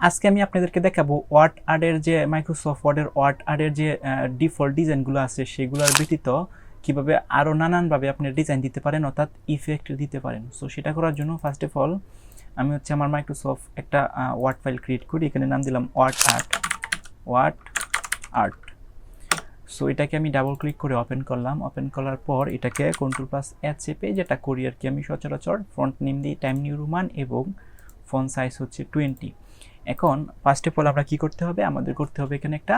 আজকে আমি আপনাদেরকে দেখাবো ওয়ার্ড আর্টের যে মাইক্রোসফট ওয়ার্ডের ওয়ার্ড আর্টের যে ডিফল্ট ডিজাইনগুলো আছে সেগুলোর ব্যতীত কিভাবে আরও নানানভাবে আপনি ডিজাইন দিতে পারেন, অর্থাৎ ইফেক্ট দিতে পারেন। সো সেটা করার জন্য ফার্স্ট অফ অল আমি আমার মাইক্রোসফট একটা ওয়ার্ড ফাইল ক্রিয়েট করি। এখানে নাম দিলাম ওয়ার্ড আর্ট। সো এটাকে আমি ডাবল ক্লিক করে ওপেন করলাম। ওপেন করার পর এটাকে Ctrl+H চেপে যেটা করি আর কি আমি সচরাচর, ফ্রন্ট নেম দিই টাইম নিউ রোমান এবং ফন্ট সাইজ হচ্ছে 20। এখন ফার্স্ট অফ অল আমরা কী করতে হবে, আমাদের করতে হবে এখানে একটা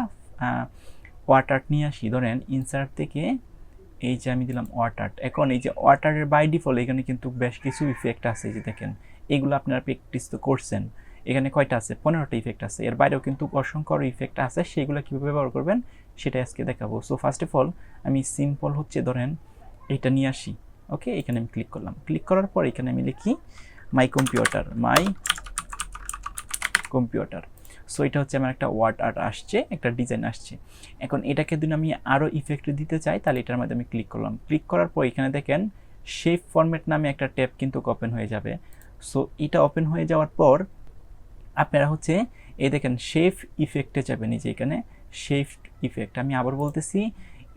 ওয়ার্ড আর্ট নিয়ে আসি। ধরেন ইনসার্ট থেকে এই যে আমি দিলাম ওয়ার্ড আর্ট। এখন এই যে ওয়ার্ড আর্টের বাই ডিফল্ট এখানে কিন্তু বেশ কিছু ইফেক্ট আছে, যে দেখেন এগুলো আপনারা প্র্যাকটিস তো করছেন। এখানে কয়টা আছে? 15টা ইফেক্ট আছে। এর বাইরেও কিন্তু অসংখ্য ইফেক্ট আছে, সেগুলো কীভাবে ব্যবহার করবেন সেটা আজকে দেখাবো। সো ফার্স্ট অফ অল আমি সিম্পল হচ্ছে ধরেন এইটা নিয়ে আসি। ওকে, এখানে আমি ক্লিক করলাম। ক্লিক করার পর এখানে আমি লিখি মাই কম্পিউটার। সো এটা হচ্ছে আমার একটা ওয়ার্ড আর্ট আসছে, একটা ডিজাইন আসছে। এখন এটাকে যদি আমি আরও ইফেক্ট দিতে চাই তাহলে এটার মধ্যে আমি ক্লিক করলাম। ক্লিক করার পর এখানে দেখেন শেপ ফরম্যাট নামে একটা ট্যাব কিন্তু ওপেন হয়ে যাবে। সো এটা ওপেন হয়ে যাওয়ার পর আপনারা হচ্ছে এই দেখেন শেপ ইফেক্টে যাবেন। এই যে এখানে শেপ ইফেক্ট, আমি আবার বলতেছি,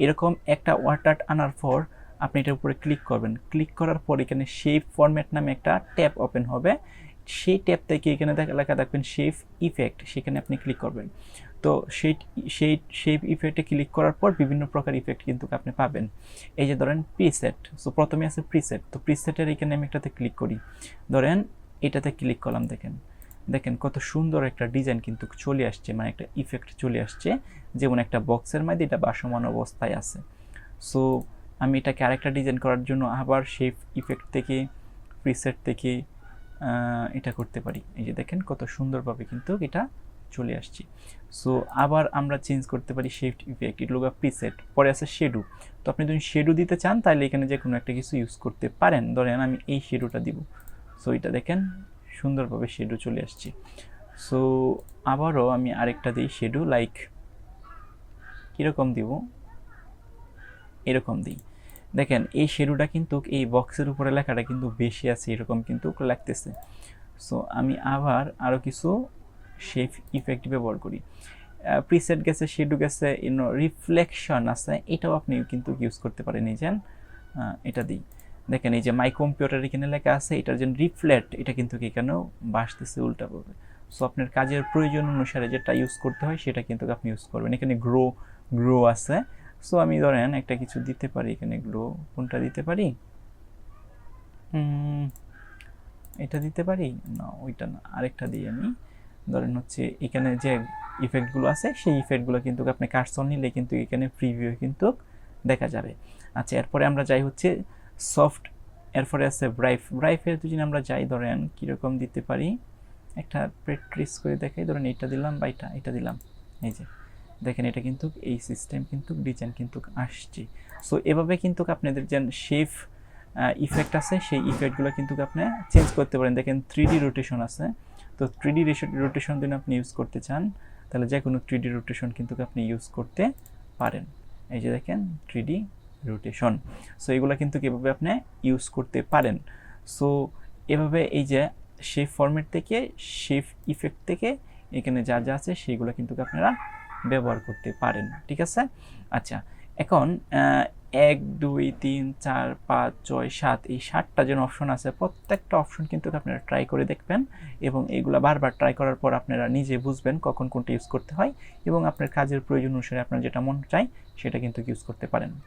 এরকম একটা ওয়ার্ড আর্ট আনার পর আপনি এটার উপরে ক্লিক করবেন। ক্লিক করার পর এখানে শেপ ফরম্যাট নামে একটা ট্যাব ওপেন হবে। সেই ট্যাব থেকে এখানে লেখা দেখবেন শেপ ইফেক্ট, সেখানে আপনি ক্লিক করবেন। তো সেই শেপ ইফেক্টে ক্লিক করার পর বিভিন্ন প্রকার ইফেক্ট কিন্তু আপনি পাবেন। এই যে ধরেন প্রিসেট, সো প্রথমে আছে প্রিসেট। তো প্রিসেটের এখানে আমি একটাতে ক্লিক করি, ধরেন এটাতে ক্লিক করলাম। দেখেন কত সুন্দর একটা ডিজাইন কিন্তু চলে আসছে, মানে একটা ইফেক্ট চলে আসছে, যেমন একটা বক্সের মধ্যে এটা ভাসমান অবস্থায় আছে। সো আমি এটাকে আরেকটা ডিজাইন করার জন্য আবার শেপ ইফেক্ট থেকে প্রিসেট থেকে এটা করতে পারি। এই যে দেখেন কত সুন্দরভাবে কিন্তু এটা চলে আসছে। সো আবার আমরা চেঞ্জ করতে পারি শেপ ইফেক্ট, এগুলো প্রিসেট। পরে আছে শেডু। তো আপনি যদি শেডু দিতে চান তাহলে এখানে যে কোনো একটা কিছু ইউজ করতে পারেন। ধরেন আমি এই শেডুটা দিব। সো এটা দেখেন সুন্দরভাবে শেডু চলে আসছে। সো আবারও আমি আরেকটা দিই শেডু, লাইক কীরকম দিব, এরকম দিই। দেখেন এই শেডুটা কিন্তু এই বক্সের উপরে লেখাটা কিন্তু বেশি আছে, এরকম কিন্তু লাগতেছে। সো আমি আবার আরও কিছু শেপ ইফেক্ট ব্যবহার করি। প্রিসেট গেছে, শেডু গেছে, রিফ্লেকশন আছে, এটাও আপনি কিন্তু ইউজ করতে পারেন। এই যে এটা দিই, দেখেন এই যে মাই কম্পিউটার এখানে লেখা আছে, এটার যে রিফ্লেক্ট এটা কিন্তু এখানেও বাসতেছে উল্টাভাবে। সো আপনার কাজের প্রয়োজন অনুসারে যেটা ইউজ করতে হয় সেটা কিন্তু আপনি ইউজ করবেন। এখানে গ্রো আছে। সো আমি ধরেন একটা কিছু দিতে পারি, এখানে গ্লো, কোনটা দিতে পারি, এটা দিতে পারি না, ওইটা না, আরেকটা দিই আমি। ধরেন হচ্ছে এখানে যে ইফেক্টগুলো আছে সেই ইফেক্টগুলো কিন্তু আপনি কার্সর নিলে কিন্তু এখানে প্রিভিউ কিন্তু দেখা যাবে। আচ্ছা, এরপরে আমরা যাই হচ্ছে সফট, এরপরে আছে ব্রাইফের যদি আমরা যাই, ধরেন কীরকম দিতে পারি, একটা প্র্যাকটিস করে দেখাই। ধরেন এটা দিলাম বা এটা দিলাম। এই যে দেখেন এটা কিন্তু এই সিস্টেম কিন্তু ডিজাইন কিন্তু আসছে। সো এভাবে কিন্তু আপনাদের যে শেপ ইফেক্ট আছে সেই ইফেক্টগুলো কিন্তু আপনি চেঞ্জ করতে পারেন। দেখেন 3D রোটেশন আছে। তো 3D রোটেশন যদি আপনি ইউজ করতে চান তাহলে যে কোনো 3D রোটেশন কিন্তু আপনি ইউজ করতে পারেন। এই যে দেখেন 3D রোটেশন। সো এগুলো কিন্তু কীভাবে আপনি ইউজ করতে পারেন। সো এভাবে এই যে শেপ ফরম্যাট থেকে শেপ ইফেক্ট থেকে এখানে যা যা আছে সেইগুলো কিন্তু আপনারা ব্যবহার করতে পারেন। ঠিক আছে? আচ্ছা, এখন 1 2 3 4 5 6 7 এই 7টা যে অপশন আছে, প্রত্যেকটা অপশন কিন্তু আপনারা ট্রাই করে দেখবেন এবং এগুলো বারবার ট্রাই করার পর আপনারা নিজে বুঝবেন কখন কোনটা ইউজ করতে হয় এবং আপনার কাজের প্রয়োজন অনুসারে আপনার যেটা মন চায় সেটা কিন্তু ইউজ করতে পারেন।